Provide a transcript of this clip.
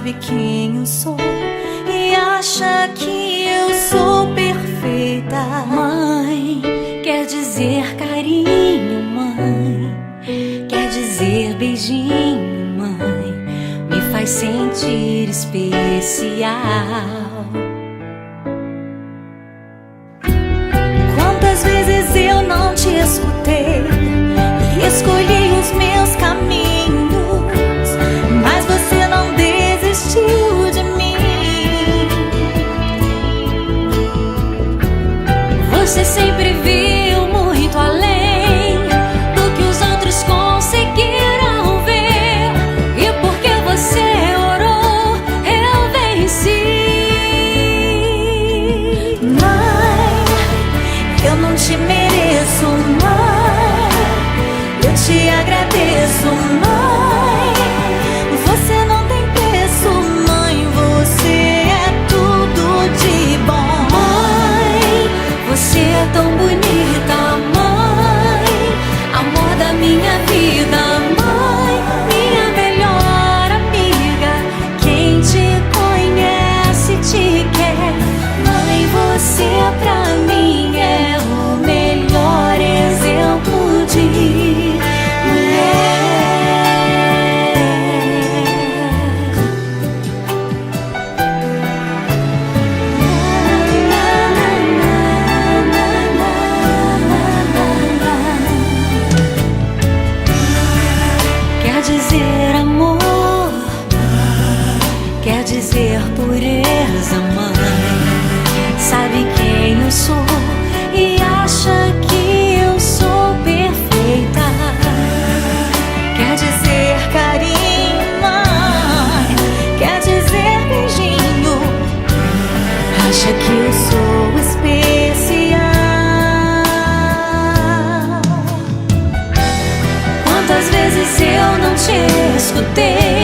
sabe quem eu sou e acha que eu sou perfeita. Mãe, quer dizer carinho, mãe, quer dizer beijinho, mãe, me faz sentir especial. Quantas vezes eu não te escutei e escolhi os meus caminhos, mas você não desistiu de mim. Você sempre viu muito além do que os outros conseguiram ver, e porque você orou, eu venci. Mãe, eu não te mereço, mãe, eu te agradeço, mãe. Você não tem preço, mãe, você é tudo de bom. Mãe, você é tão bonita, mãe, amor da minha vida, mãe, minha melhor amiga. Quem te conhece te quer, mãe, você pra mim é o melhor exemplo de mulher. Quer dizer amor, quer dizer pureza, mãe, sabe quem eu sou e acha que eu sou perfeita. Quer dizer carinho, mãe, quer dizer beijinho, acha que eu sou especial. Quantas vezes eu não te escutei